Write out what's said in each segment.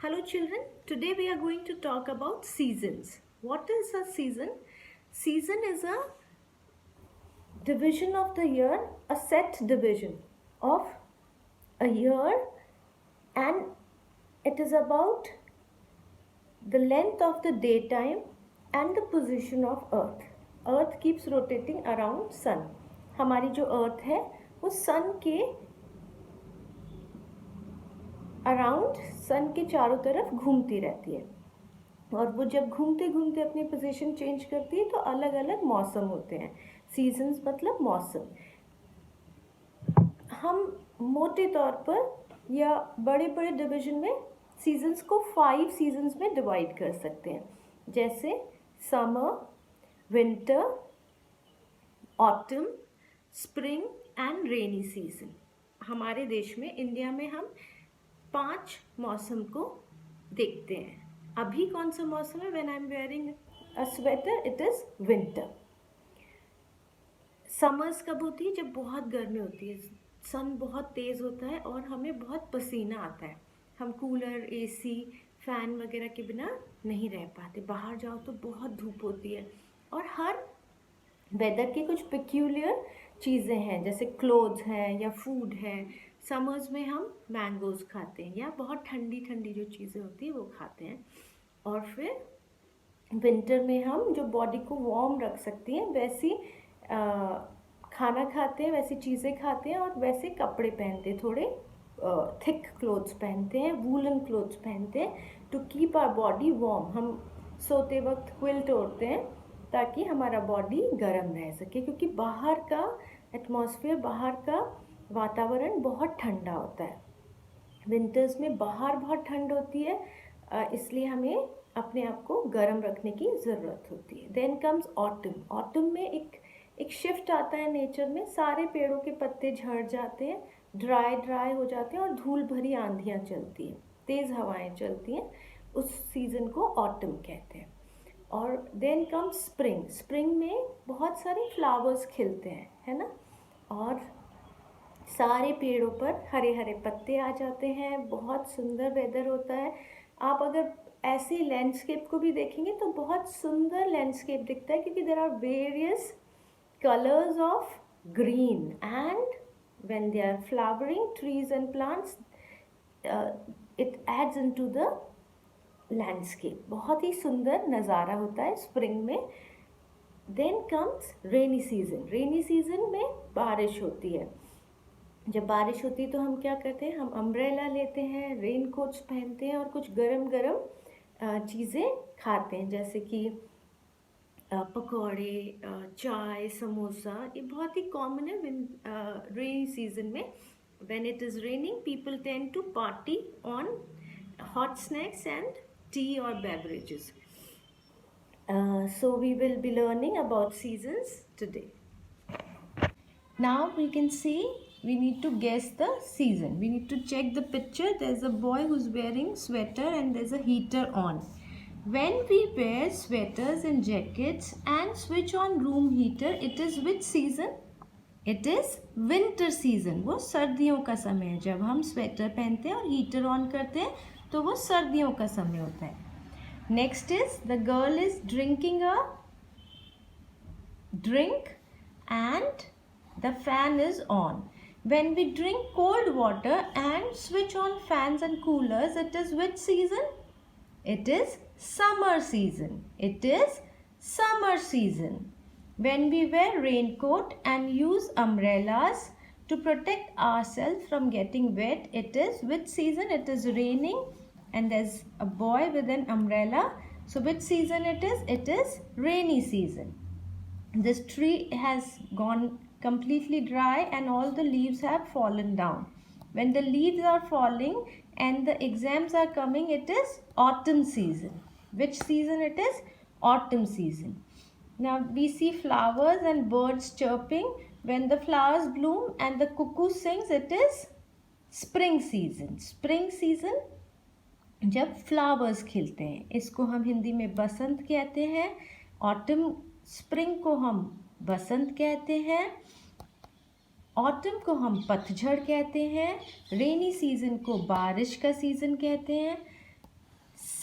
Hello children, today we are going to talk about seasons. What is a season? Season is a division of the year, a set division of a year, and it is about the length of the daytime and the position of earth. Earth keeps rotating around sun. हमारी जो earth है वो sun के around sun के चारों तरफ घूमती रहती है और वो जब घूमते घूमते अपनी पोजीशन चेंज करती है तो अलग अलग मौसम होते हैं. सीजन्स मतलब मौसम. हम मोटे तौर पर या बड़े बड़े डिवीजन में सीजन्स को 5 सीजन्स में डिवाइड कर सकते हैं, जैसे summer, winter, autumn, spring and rainy season. हमारे देश में इंडिया में हम 5 मौसम को देखते हैं. अभी कौन सा मौसम है? When I am wearing a sweater it is winter. Summers कब होती है? जब बहुत गर्मी होती है, सन बहुत तेज़ होता है और हमें बहुत पसीना आता है. हम कूलर, एसी, फैन वगैरह के बिना नहीं रह पाते. बाहर जाओ तो बहुत धूप होती है. और हर वेदर की कुछ पेक्यूलियर चीज़ें हैं, जैसे क्लोथ्स हैं या फूड है. समर्स में हम मैंगोज़ खाते हैं या बहुत ठंडी ठंडी जो चीज़ें होती हैं वो खाते हैं. और फिर विंटर में हम जो बॉडी को वार्म रख सकती हैं वैसी खाना खाते हैं, वैसी चीज़ें खाते हैं और वैसे कपड़े पहनते हैं. थोड़े थिक क्लोथ्स पहनते हैं, वूलन क्लोथ्स पहनते हैं to keep our body warm. हम सोते वक्त क्विल्ट ओढ़ते हैं ताकि हमारा बॉडी गर्म रह सके, क्योंकि बाहर का एटमॉस्फेयर, बाहर का वातावरण बहुत ठंडा होता है. विंटर्स में बाहर बहुत ठंड होती है, इसलिए हमें अपने आप को गर्म रखने की ज़रूरत होती है. Then comes autumn. ऑटम में एक शिफ्ट आता है नेचर में. सारे पेड़ों के पत्ते झड़ जाते हैं, ड्राई हो जाते हैं और धूल भरी आंधियाँ चलती हैं, तेज़ हवाएं चलती हैं. उस सीज़न को ऑटम कहते हैं. और देन कम्स स्प्रिंग. स्प्रिंग में बहुत सारे फ्लावर्स खिलते हैं, है ना, और सारे पेड़ों पर हरे हरे पत्ते आ जाते हैं. बहुत सुंदर वेदर होता है. आप अगर ऐसे लैंडस्केप को भी देखेंगे तो बहुत सुंदर लैंडस्केप दिखता है, क्योंकि there are various colours of green and when they are flowering trees and plants it adds into the landscape. बहुत ही सुंदर नज़ारा होता है स्प्रिंग में. Then comes rainy season. Rainy season में बारिश होती है. जब बारिश होती है तो हम क्या करते हैं? हम अम्ब्रेला लेते हैं, रेन कोट्स पहनते हैं और कुछ गरम गरम चीज़ें खाते हैं, जैसे कि पकौड़े, चाय, समोसा. ये बहुत ही कॉमन है रेनी सीजन में. When it is raining people tend to party on hot snacks and tea or beverages. So we will be learning about seasons today. Now we can see we need to guess the season. We need to check the picture. There's a boy who's wearing sweater and there's a heater on. When we wear sweaters and jackets and switch on room heater, it is which season? It is winter season. वो सर्दियों का समय है. जब हम sweater पहनते हैं और हीटर ऑन करते हैं तो वो सर्दियों का समय होता है. Next is the girl is drinking a drink and the fan is on. When we drink cold water and switch on fans and coolers, it is which season? It is summer season. It is summer season. When we wear raincoat and use umbrellas to protect ourselves from getting wet, it is which season? It is raining and there's a boy with an umbrella. So which season it is? It is rainy season. This tree has gone completely dry and all the leaves have fallen down. When the leaves are falling and the exams are coming, it is autumn season. Which season it is? Autumn season. Now we see flowers and birds chirping. When the flowers bloom and the cuckoo sings, it is spring season. Spring season जब flowers खिलते हैं, इसको हम हिंदी में बसंत कहते हैं. Autumn, spring को हम बसंत कहते हैं. ऑटम को हम पतझड़ कहते हैं. रेनी सीजन को बारिश का सीज़न कहते हैं.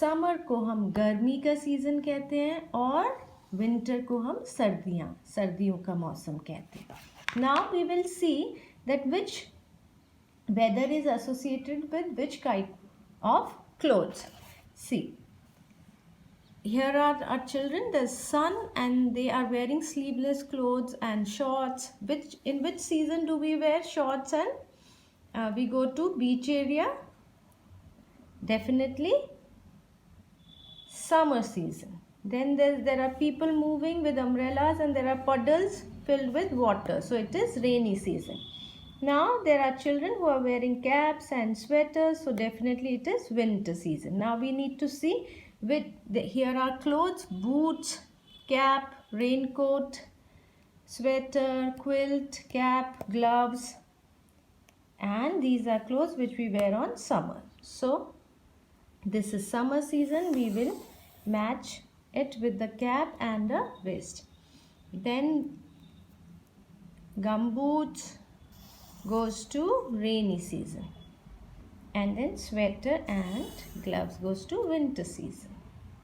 समर को हम गर्मी का सीज़न कहते हैं और विंटर को हम सर्दियों का मौसम कहते हैं. Now we will see that which weather is associated with which kind of clothes. See, here are our children, the sun, and they are wearing sleeveless clothes and shorts. In which season do we wear shorts and we go to beach area? Definitely summer season. Then there are people moving with umbrellas and there are puddles filled with water, so it is rainy season. Now there are children who are wearing caps and sweaters, so definitely it is winter season. Now we need to see here are clothes: boots, cap, raincoat, sweater, quilt, cap, gloves, and these are clothes which we wear on summer. So this is summer season. We will match it with the cap and the vest. Then gumboots goes to rainy season, and then sweater and gloves goes to winter season.